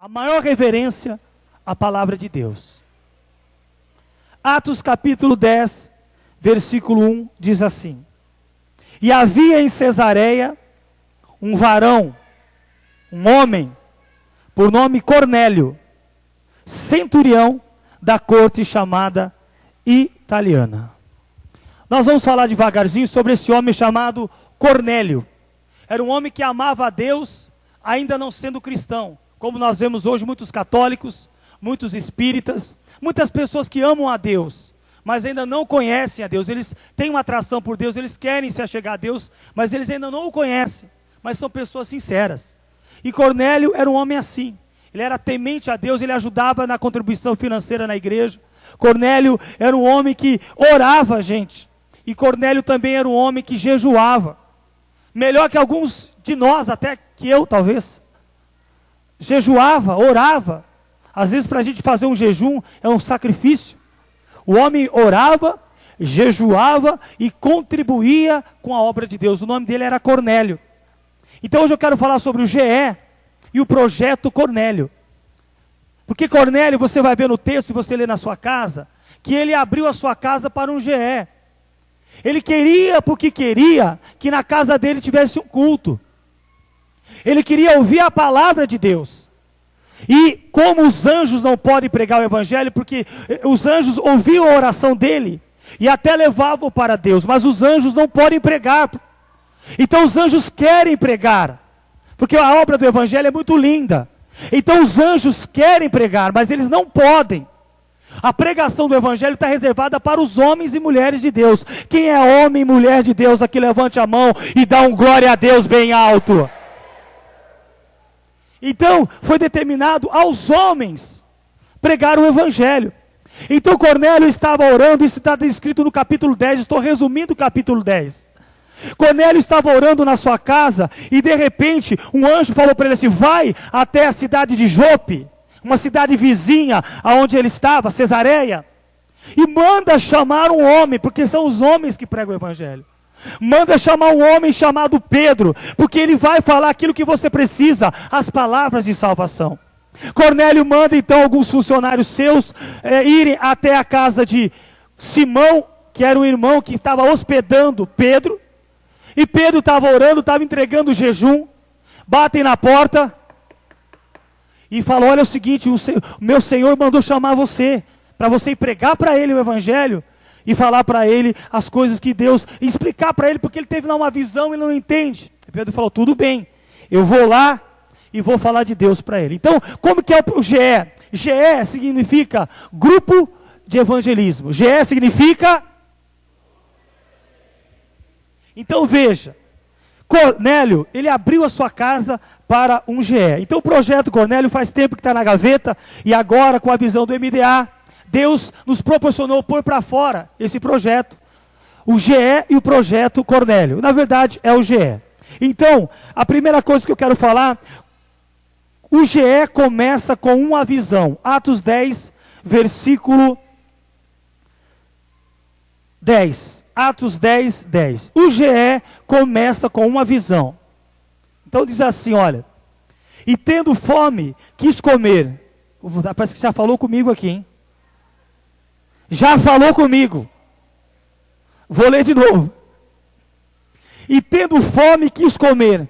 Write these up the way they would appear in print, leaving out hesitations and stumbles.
a maior reverência à palavra de Deus. Atos capítulo 10, versículo 1, diz assim: E havia em Cesareia um varão, um homem, por nome Cornélio, centurião da corte chamada Italiana. Nós vamos falar devagarzinho sobre esse homem chamado Cornélio. Era um homem que amava a Deus, ainda não sendo cristão. Como nós vemos hoje muitos católicos, muitos espíritas, muitas pessoas que amam a Deus, mas ainda não conhecem a Deus. Eles têm uma atração por Deus, eles querem se achegar a Deus, mas eles ainda não o conhecem. Mas são pessoas sinceras. E Cornélio era um homem assim. Ele era temente a Deus, ele ajudava na contribuição financeira na igreja. Cornélio era um homem que orava, gente. E Cornélio também era um homem que jejuava. Melhor que alguns de nós, até que eu talvez. Jejuava, orava. Às vezes para a gente fazer um jejum é um sacrifício. O homem orava, jejuava e contribuía com a obra de Deus. O nome dele era Cornélio. Então hoje eu quero falar sobre o GE e o projeto Cornélio. Porque Cornélio, você vai ver no texto, se você ler na sua casa, que ele abriu a sua casa para um GE. Ele queria, porque queria, que na casa dele tivesse um culto. Ele queria ouvir a palavra de Deus. E como os anjos não podem pregar o evangelho, porque os anjos ouviam a oração dele e até levavam para Deus, mas os anjos não podem pregar. Então os anjos querem pregar, porque a obra do evangelho é muito linda. Então os anjos querem pregar, mas eles não podem. A pregação do evangelho está reservada para os homens e mulheres de Deus. Quem é homem e mulher de Deus aqui, levante a mão e dá um glória a Deus bem alto. Então foi determinado aos homens pregar o evangelho. Então Cornélio estava orando, isso está escrito no capítulo 10, estou resumindo o capítulo 10. Cornélio estava orando na sua casa e de repente um anjo falou para ele assim: vai até a cidade de Jope, uma cidade vizinha aonde ele estava, Cesareia, e manda chamar um homem, porque são os homens que pregam o evangelho. Manda chamar um homem chamado Pedro, porque ele vai falar aquilo que você precisa, as palavras de salvação. Cornélio manda então alguns funcionários seus irem até a casa de Simão, que era um irmão que estava hospedando Pedro. E Pedro estava orando, estava entregando o jejum. Batem na porta e falam: olha, é o seguinte, o meu Senhor mandou chamar você, para você ir pregar para ele o evangelho e falar para ele as coisas que Deus, e explicar para ele, porque ele teve lá uma visão e ele não entende. E Pedro falou: tudo bem, eu vou lá e vou falar de Deus para ele. Então, como que é o GE? GE significa Grupo de Evangelismo. GE significa... Então veja, Cornélio, ele abriu a sua casa para um GE. Então o projeto Cornélio faz tempo que está na gaveta, e agora com a visão do MDA, Deus nos proporcionou pôr para fora esse projeto, o GE e o projeto Cornélio. Na verdade é o GE. Então, a primeira coisa que eu quero falar, o GE começa com uma visão. Atos 10, versículo 10. Atos 10, 10. O GE começa com uma visão. Então diz assim, olha: e tendo fome, quis comer. Parece que já falou comigo aqui, hein? Já falou comigo. Vou ler de novo. E tendo fome, quis comer.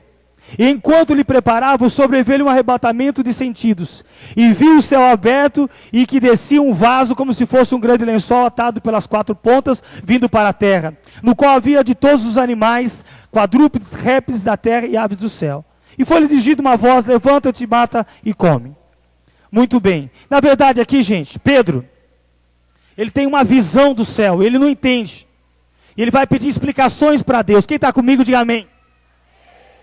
E enquanto lhe preparava, sobreveio um arrebatamento de sentidos. E viu o céu aberto e que descia um vaso como se fosse um grande lençol atado pelas quatro pontas, vindo para a terra, no qual havia de todos os animais, quadrúpedes, répteis da terra e aves do céu. E foi-lhe dirigida uma voz: levanta-te, mata e come. Muito bem. Na verdade aqui, gente, Pedro, ele tem uma visão do céu, ele não entende. E ele vai pedir explicações para Deus. Quem está comigo, diga amém.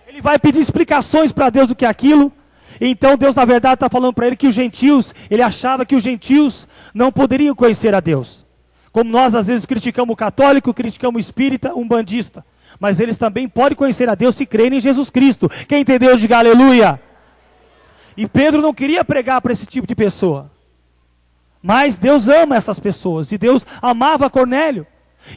Ele vai pedir explicações para Deus do que é aquilo. Então Deus na verdade está falando para ele que os gentios, ele achava que os gentios não poderiam conhecer a Deus. Como nós às vezes criticamos o católico, criticamos o espírita, umbandista. Mas eles também podem conhecer a Deus se crerem em Jesus Cristo. Quem entendeu, diga aleluia. E Pedro não queria pregar para esse tipo de pessoa. Mas Deus ama essas pessoas. E Deus amava Cornélio.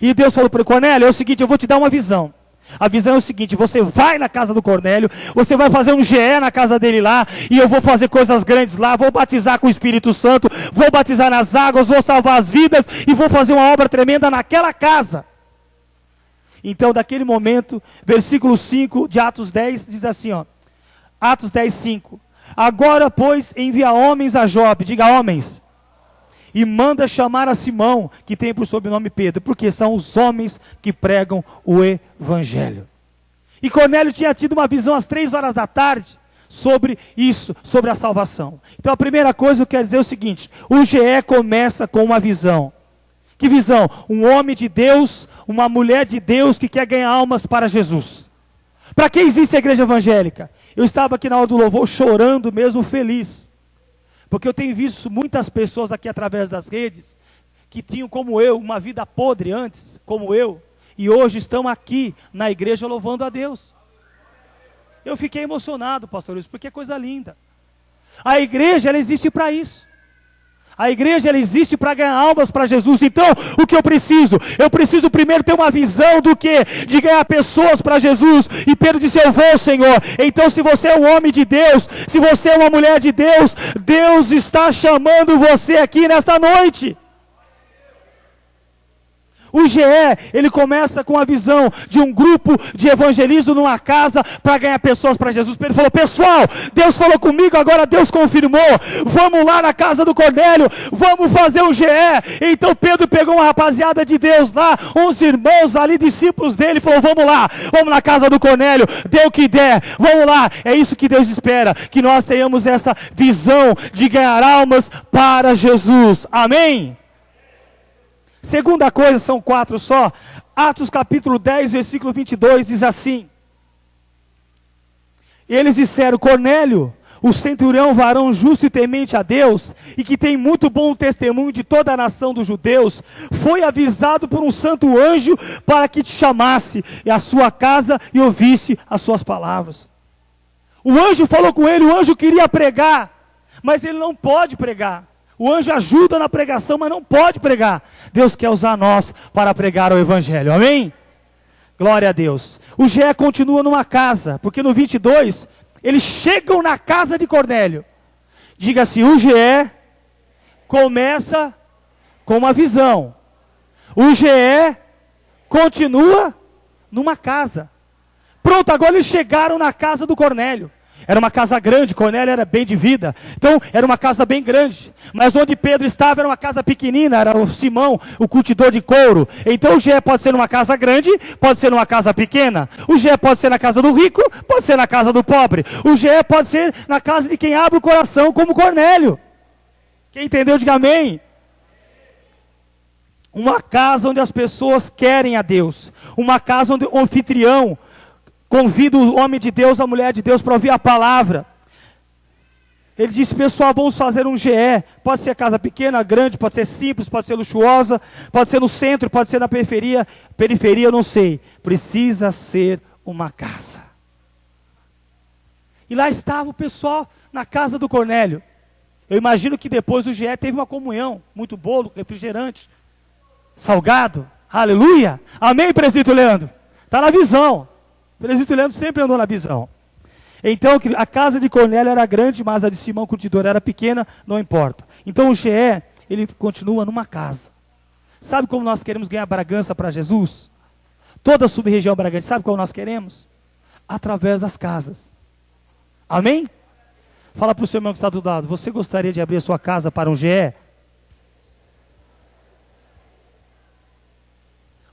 E Deus falou para Cornélio: é o seguinte, eu vou te dar uma visão. A visão é o seguinte: você vai na casa do Cornélio, você vai fazer um GE na casa dele lá, e eu vou fazer coisas grandes lá, vou batizar com o Espírito Santo, vou batizar nas águas, vou salvar as vidas, e vou fazer uma obra tremenda naquela casa. Então, daquele momento, versículo 5 de Atos 10, diz assim, ó, Atos 10, 5. Agora, pois, envia homens a Jope, diga homens, e manda chamar a Simão, que tem por sobrenome Pedro, porque são os homens que pregam o Evangelho. E Cornélio tinha tido uma visão às 3 horas da tarde, sobre isso, sobre a salvação. Então a primeira coisa eu quero dizer é o seguinte: o GE começa com uma visão. Que visão? Um homem de Deus, uma mulher de Deus que quer ganhar almas para Jesus. Para que existe a igreja evangélica? Eu estava aqui na hora do louvor chorando mesmo, feliz. Porque eu tenho visto muitas pessoas aqui através das redes, que tinham como eu, uma vida podre antes, como eu, e hoje estão aqui na igreja louvando a Deus. Eu fiquei emocionado, pastor Wilson, porque é coisa linda. A igreja, ela existe para isso. A igreja, ela existe para ganhar almas para Jesus. Então, o que eu preciso? Eu preciso primeiro ter uma visão do quê? De ganhar pessoas para Jesus. E Pedro disse: eu vou, Senhor. Então, se você é um homem de Deus, se você é uma mulher de Deus, Deus está chamando você aqui nesta noite. O GE, ele começa com a visão de um grupo de evangelismo numa casa para ganhar pessoas para Jesus. Pedro falou: pessoal, Deus falou comigo, agora Deus confirmou, vamos lá na casa do Cornélio, vamos fazer o GE. Então Pedro pegou uma rapaziada de Deus lá, uns irmãos ali, discípulos dele, e falou: vamos lá, vamos na casa do Cornélio, dê o que der, vamos lá. É isso que Deus espera, que nós tenhamos essa visão de ganhar almas para Jesus. Amém? Segunda coisa, são 4 só. Atos capítulo 10, versículo 22, diz assim: eles disseram: Cornélio, o centurião, varão justo e temente a Deus, e que tem muito bom testemunho de toda a nação dos judeus, foi avisado por um santo anjo para que te chamasse e a sua casa e ouvisse as suas palavras. O anjo falou com ele, o anjo queria pregar, mas ele não pode pregar. O anjo ajuda na pregação, mas não pode pregar. Deus quer usar nós para pregar o Evangelho, amém? Glória a Deus. O GE continua numa casa, porque no 22, eles chegam na casa de Cornélio. Diga-se, o GE começa com uma visão. O GE continua numa casa. Pronto, agora eles chegaram na casa do Cornélio. Era uma casa grande, Cornélio era bem de vida, então era uma casa bem grande, mas onde Pedro estava era uma casa pequenina, era o Simão, o curtidor de couro. Então o GE pode ser numa casa grande, pode ser numa casa pequena, o GE pode ser na casa do rico, pode ser na casa do pobre, o GE pode ser na casa de quem abre o coração, como Cornélio. Quem entendeu, diga amém. Uma casa onde as pessoas querem a Deus, uma casa onde o anfitrião convida o homem de Deus, a mulher de Deus para ouvir a palavra. Ele disse: pessoal, vamos fazer um GE. Pode ser casa pequena, grande, pode ser simples, pode ser luxuosa, pode ser no centro, pode ser na periferia. Periferia eu não sei. Precisa ser uma casa. E lá estava o pessoal na casa do Cornélio. Eu imagino que depois do GE teve uma comunhão. Muito bolo, refrigerante, salgado. Aleluia. Amém, presbítero Leandro? Está na visão. O presbítero Leandro sempre andou na visão. Então a casa de Cornélio era grande, mas a de Simão curtidor era pequena, não importa. Então o GE, ele continua numa casa. Sabe como nós queremos ganhar Bragança para Jesus? Toda a sub-região Bragança, sabe como nós queremos? Através das casas. Amém? Fala para o seu irmão que está do lado: você gostaria de abrir a sua casa para um GE?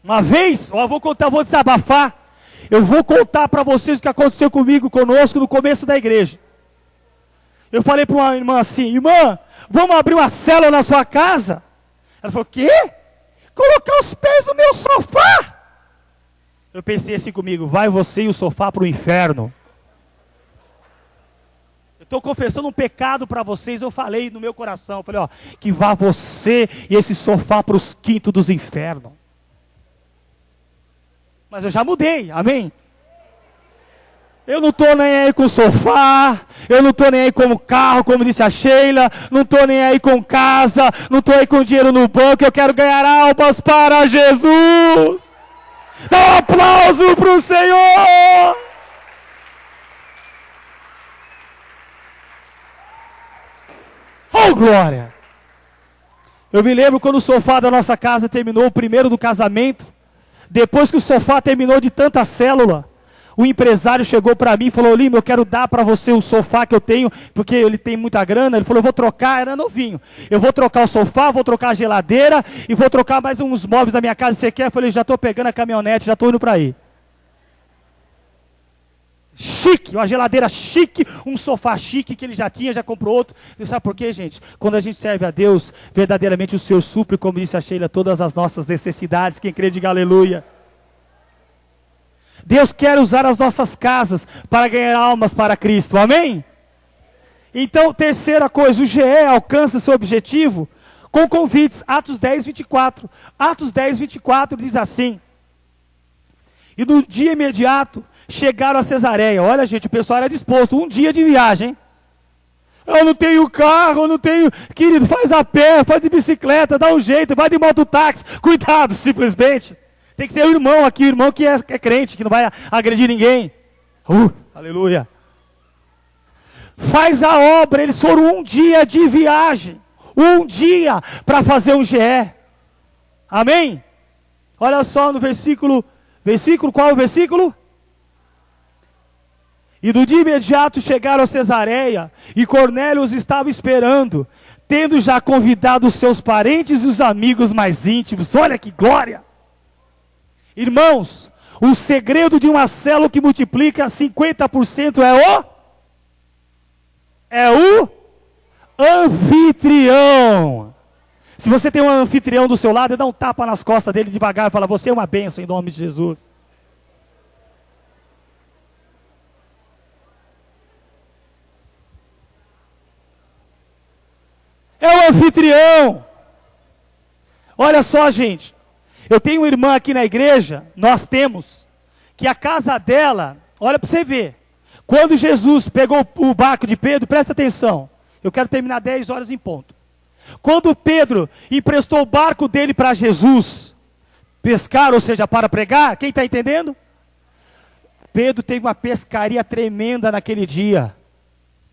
Uma vez, ó, vou desabafar. Eu vou contar para vocês o que aconteceu conosco no começo da igreja. Eu falei para uma irmã assim: irmã, vamos abrir uma célula na sua casa? Ela falou: quê? Colocar os pés no meu sofá? Eu pensei assim comigo: vai você e o sofá para o inferno. Eu estou confessando um pecado para vocês. Eu falei no meu coração, eu falei: ó, que vá você e esse sofá para os quintos dos infernos. Mas eu já mudei, amém? Eu não estou nem aí com sofá, eu não estou nem aí com carro, como disse a Sheila, não estou nem aí com casa, não estou aí com dinheiro no banco, eu quero ganhar almas para Jesus. Dá um aplauso para o Senhor! Oh, glória! Eu me lembro quando o sofá da nossa casa terminou, o primeiro do casamento. Depois que o sofá terminou de tanta célula, o empresário chegou para mim e falou: Lima, eu quero dar para você o sofá que eu tenho, porque ele tem muita grana. Ele falou: eu vou trocar, era novinho. Eu vou trocar o sofá, vou trocar a geladeira e vou trocar mais uns móveis da minha casa. Você quer? Eu falei: já estou pegando a caminhonete, já estou indo para aí. Chique, uma geladeira chique, um sofá chique que ele já tinha, já comprou outro. E sabe por quê, gente? Quando a gente serve a Deus, verdadeiramente o Senhor supre, como disse a Sheila, todas as nossas necessidades. Quem crê, diga aleluia. Deus quer usar as nossas casas para ganhar almas para Cristo, amém? Então, terceira coisa, o GE alcança seu objetivo com convites. Atos 10, 24. Atos 10, 24 diz assim: e no dia imediato chegaram a Cesareia. Olha, gente, o pessoal era disposto, um dia de viagem. Eu não tenho carro, eu não tenho... Querido, faz a pé, faz de bicicleta, dá um jeito, vai de mototáxi. Cuidado, simplesmente. Tem que ser o irmão aqui, o irmão que é crente, que não vai agredir ninguém. Aleluia. Faz a obra, eles foram um dia de viagem. Um dia para fazer um GE. Amém? Olha só no versículo, qual é o versículo? E no dia imediato chegaram a Cesareia, e Cornélio os estava esperando, tendo já convidado os seus parentes e os amigos mais íntimos. Olha que glória! Irmãos, o segredo de uma célula que multiplica 50% é o anfitrião. Se você tem um anfitrião do seu lado, dá um tapa nas costas dele devagar e fala: você é uma bênção em nome de Jesus. É o anfitrião. Olha só, gente. Eu tenho uma irmã aqui na igreja, nós temos, que a casa dela, olha para você ver. Quando Jesus pegou o barco de Pedro, presta atenção. Eu quero terminar 10 horas em ponto. Quando Pedro emprestou o barco dele para Jesus pescar, ou seja, para pregar, quem está entendendo? Pedro teve uma pescaria tremenda naquele dia.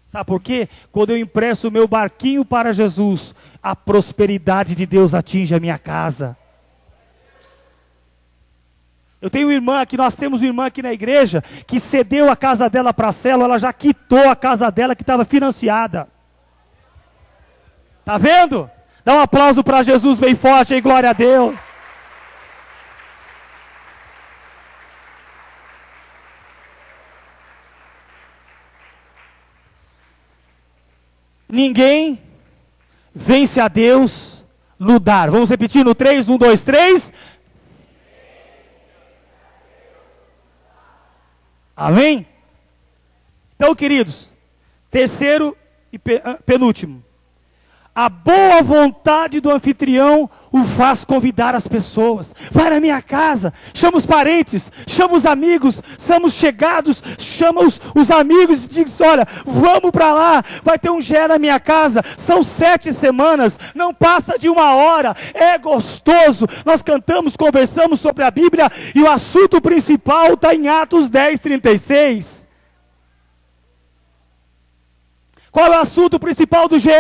Sabe por quê? Quando eu empresto o meu barquinho para Jesus, a prosperidade de Deus atinge a minha casa. Eu tenho uma irmã aqui, nós temos uma irmã aqui na igreja, que cedeu a casa dela para a célula, ela já quitou a casa dela que estava financiada. Está vendo? Dá um aplauso para Jesus bem forte aí, glória a Deus. Ninguém vence a Deus no dar. Vamos repetir no 3, 1, 2, 3. Amém? Então, queridos, terceiro e penúltimo. A boa vontade do anfitrião o faz convidar as pessoas. Vai na minha casa, chama os parentes, chama os amigos, chama os chegados, chama os amigos e diz: olha, vamos para lá, vai ter um GE na minha casa. São 7 semanas, não passa de 1 hora, é gostoso. Nós cantamos, conversamos sobre a Bíblia e o assunto principal está em Atos 10, 36. Qual é o assunto principal do GE?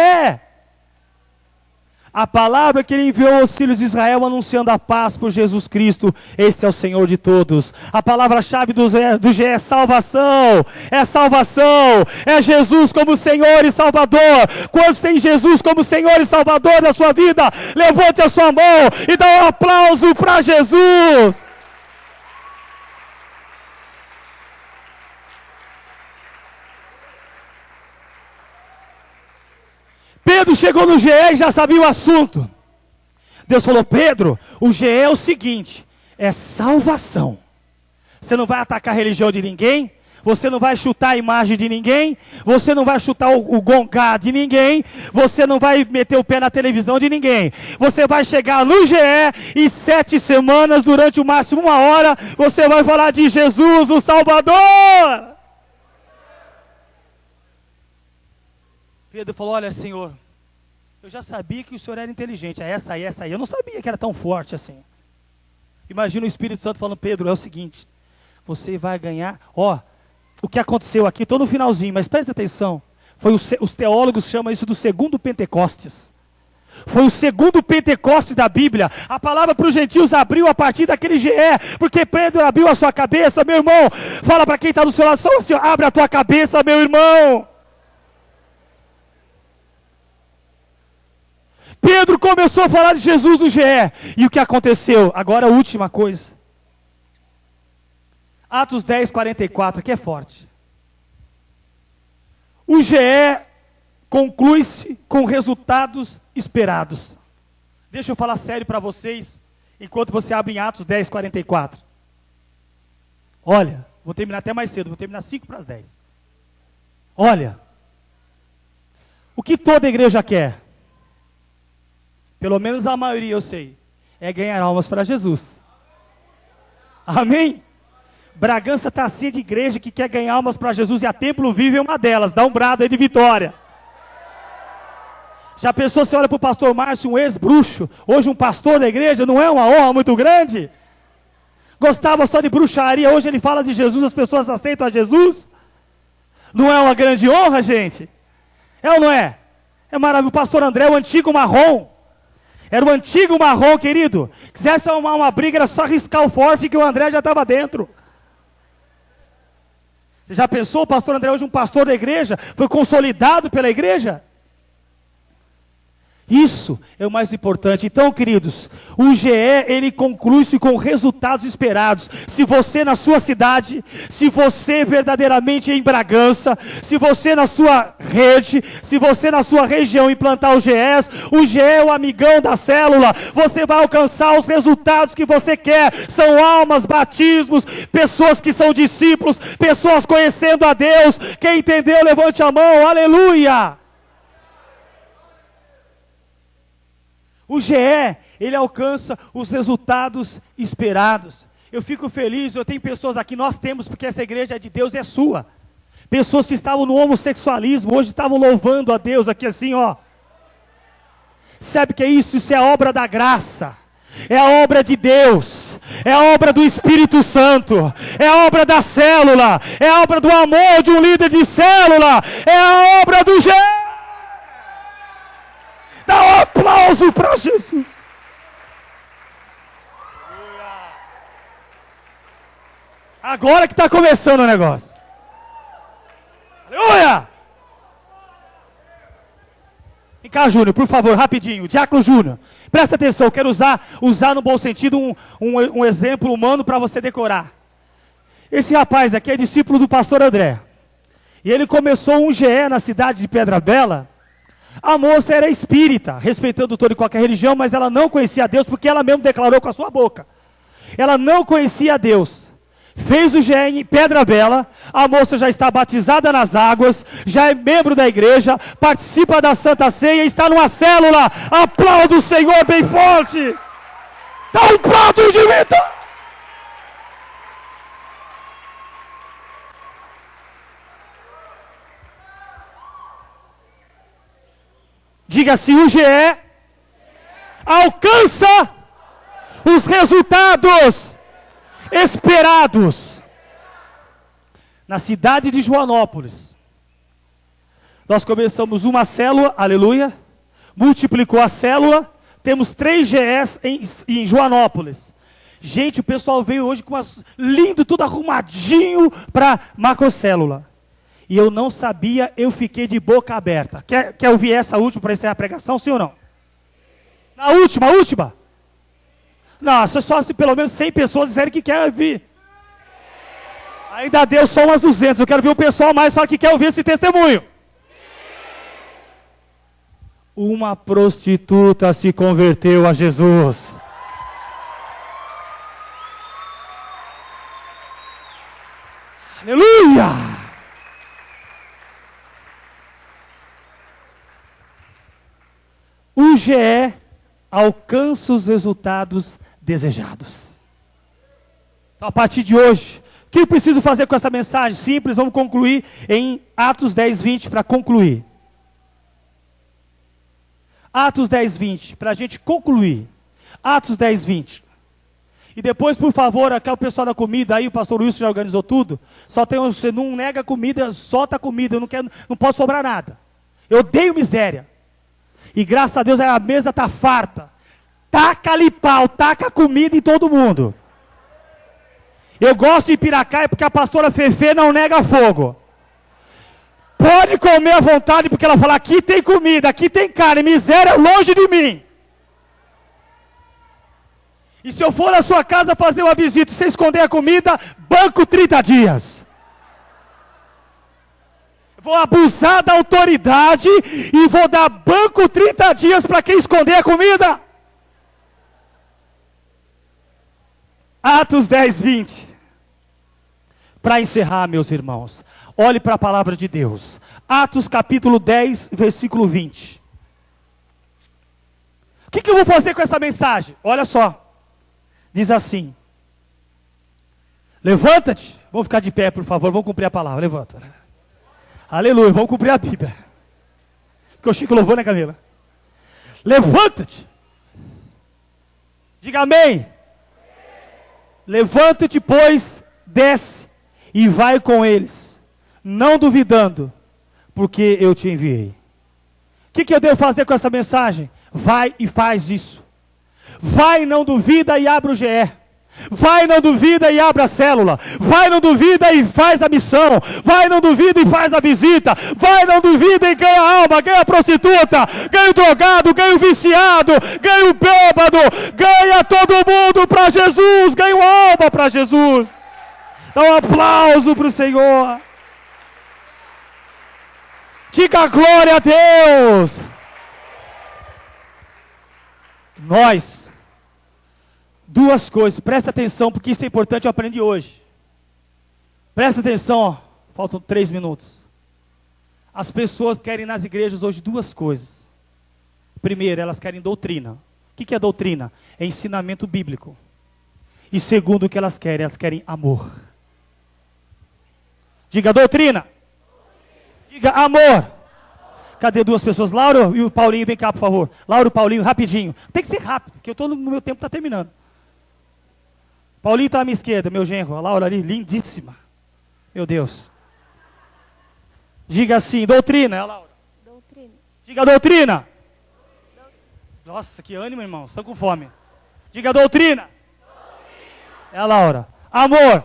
A palavra que ele enviou aos filhos de Israel anunciando a paz por Jesus Cristo. Este é o Senhor de todos. A palavra-chave do GE é salvação. É salvação. É Jesus como Senhor e Salvador. Quantos tem Jesus como Senhor e Salvador da sua vida? Levante a sua mão e dá um aplauso para Jesus. Pedro chegou no GE e já sabia o assunto. Deus falou: Pedro, o GE é o seguinte, é salvação. Você não vai atacar a religião de ninguém, você não vai chutar a imagem de ninguém, você não vai chutar o gongá de ninguém, você não vai meter o pé na televisão de ninguém. Você vai chegar no GE e 7 semanas, durante o máximo 1 hora, você vai falar de Jesus, o Salvador. Pedro falou: olha, Senhor, eu já sabia que o Senhor era inteligente. Essa aí, eu não sabia que era tão forte assim. Imagina o Espírito Santo falando: Pedro, é o seguinte, você vai ganhar, ó, o que aconteceu aqui, estou no finalzinho, mas presta atenção, os teólogos chamam isso do segundo Pentecostes. Foi o segundo Pentecostes da Bíblia. A palavra para os gentios abriu a partir daquele GE, porque Pedro abriu a sua cabeça, meu irmão. Fala para quem está do seu lado, só assim, abre a tua cabeça, meu irmão. Pedro começou a falar de Jesus no GE. E o que aconteceu? Agora a última coisa. Atos 10, 44, aqui é forte. O GE conclui-se com resultados esperados. Deixa eu falar sério para vocês, enquanto você abre em Atos 10, 44. Olha, vou terminar até mais cedo, vou terminar 5 para as 10. Olha, o que toda igreja quer, pelo menos a maioria eu sei, é ganhar almas para Jesus. Amém? Bragança está assim de igreja que quer ganhar almas para Jesus, e a Templo Vive é uma delas. Dá um brado aí de vitória. Já pensou, você olha para o pastor Márcio, um ex-bruxo, hoje um pastor da igreja, não é uma honra muito grande? Gostava só de bruxaria, hoje ele fala de Jesus, as pessoas aceitam a Jesus? Não é uma grande honra, gente? É ou não é? É maravilhoso. O pastor André, o antigo marrom, era o antigo marrom, querido. Quisesse arrumar uma briga, era só riscar o forte que o André já estava dentro. Você já pensou, o pastor André, hoje um pastor da igreja, foi consolidado pela igreja? Isso é o mais importante. Então, queridos, o GE, ele conclui-se com resultados esperados. Se você na sua cidade, se você verdadeiramente em Bragança, se você na sua rede, se você na sua região implantar o GES, o GE é o amigão da célula, você vai alcançar os resultados que você quer. São almas, batismos, pessoas que são discípulos, pessoas conhecendo a Deus. Quem entendeu, levante a mão, aleluia! O GE, ele alcança os resultados esperados. Eu fico feliz, eu tenho pessoas aqui, nós temos, porque essa igreja é de Deus e é sua. Pessoas que estavam no homossexualismo, hoje estavam louvando a Deus aqui assim, ó. Sabe o que é isso? Isso é a obra da graça. É a obra de Deus. É a obra do Espírito Santo. É a obra da célula. É a obra do amor de um líder de célula. É a obra do GE. Dá um aplauso para Jesus. Agora que está começando o negócio. Aleluia! Vem cá, Júnior, por favor, rapidinho. Diácono Júnior, presta atenção, eu quero usar no bom sentido um exemplo humano para você decorar. Esse rapaz aqui é discípulo do pastor André. E ele começou um GE na cidade de Pedra Bela. A moça era espírita, respeitando toda e qualquer religião, mas ela não conhecia a Deus, porque ela mesmo declarou com a sua boca. Ela não conhecia a Deus. Fez o GE em Pedra Bela, a moça já está batizada nas águas, já é membro da igreja, participa da Santa Ceia, está numa célula. Aplauda o Senhor bem forte. Dá um aplauso de vitória. Diga assim, o GE alcança os resultados esperados. Na cidade de Joanópolis, nós começamos uma célula, aleluia, multiplicou a célula, temos 3 GEs em Joanópolis. Gente, o pessoal veio hoje com lindo, tudo arrumadinho para macrocélula. E eu não sabia, eu fiquei de boca aberta. Quer ouvir essa última para encerrar a pregação, sim ou não? Na última, a última? Não, só se pelo menos 100 pessoas disserem que quer ouvir. Ainda deu só umas 200, eu quero ver o pessoal mais falar que quer ouvir esse testemunho. Uma prostituta se converteu a Jesus. Aleluia! O GE alcança os resultados desejados. Então, a partir de hoje, o que eu preciso fazer com essa mensagem? Simples, vamos concluir em Atos 10, 20 para concluir. Atos 10, 20, para a gente concluir. Atos 10, 20. E depois, por favor, aqui é o pessoal da comida, aí o pastor Wilson já organizou tudo. Só tem você não nega comida, solta comida, eu não pode sobrar nada. Eu odeio miséria. E graças a Deus a mesa está farta. Taca-lhe pau, taca comida em todo mundo. Eu gosto de Piracaia porque a pastora Fefe não nega fogo. Pode comer à vontade, porque ela fala, aqui tem comida, aqui tem carne, miséria longe de mim. E se eu for na sua casa fazer uma visita e você esconder a comida, banco 30 dias. Vou abusar da autoridade e vou dar banco 30 dias para quem esconder a comida. Atos 10, 20. Para encerrar, meus irmãos, olhe para a palavra de Deus. Atos capítulo 10, versículo 20. O que eu vou fazer com essa mensagem? Olha só. Diz assim. Levanta-te. Vamos ficar de pé, por favor. Vamos cumprir a palavra. Levanta. Aleluia. Vamos cumprir a Bíblia. Que o Chico louvou, né, Camila? Levanta-te. Diga amém. Levanta-te, pois, desce e vai com eles, não duvidando, porque eu te enviei. O que eu devo fazer com essa mensagem? Vai e faz isso. Vai, não duvida e abre o GE. Vai, não duvida e abre a célula. Vai, não duvida e faz a missão. Vai, não duvida e faz a visita. Vai, não duvida e ganha a alma, ganha a prostituta, ganha o drogado, ganha o viciado, ganha o bêbado, ganha todo mundo para Jesus, ganha uma alma para Jesus. Dá um aplauso para o Senhor. Diga glória a Deus. Nós, duas coisas, presta atenção, porque isso é importante, eu aprendi hoje. Presta atenção, ó, faltam 3 minutos. As pessoas querem nas igrejas hoje duas coisas. Primeiro, elas querem doutrina. O que é doutrina? É ensinamento bíblico. E segundo, o que elas querem amor. Diga doutrina. Diga amor. Cadê duas pessoas? Laura e o Paulinho, vem cá, por favor. Laura e o Paulinho, rapidinho. Tem que ser rápido, porque eu estou no meu tempo, está terminando. Paulinho está à minha esquerda, meu genro. A Laura ali, lindíssima. Meu Deus. Diga assim, doutrina, é a Laura. Doutrina. Diga doutrina. Nossa, que ânimo, irmão. Estão com fome. Diga doutrina. É a Laura. Amor.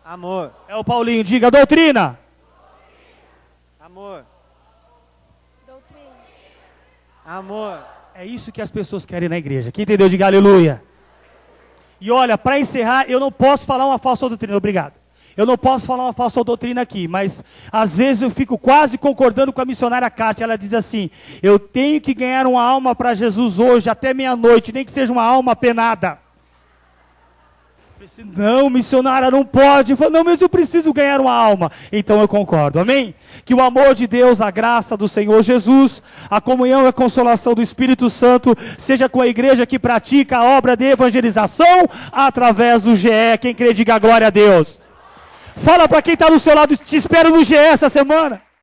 Amor. É o Paulinho. Diga doutrina. Amor. Doutrina. Amor. É isso que as pessoas querem na igreja. Quem entendeu? Diga aleluia. E olha, para encerrar, eu não posso falar uma falsa doutrina. Obrigado. Eu não posso falar uma falsa doutrina aqui, mas às vezes eu fico quase concordando com a missionária Kátia. Ela diz assim, eu tenho que ganhar uma alma para Jesus hoje, até meia-noite, nem que seja uma alma penada. Não, missionária, não pode. Eu falo, não, mas eu preciso ganhar uma alma. Então eu concordo, amém? Que o amor de Deus, a graça do Senhor Jesus, a comunhão e a consolação do Espírito Santo, seja com a igreja que pratica a obra de evangelização, através do GE. Quem crê, diga glória a Deus. Fala para quem está do seu lado, te espero no GE essa semana.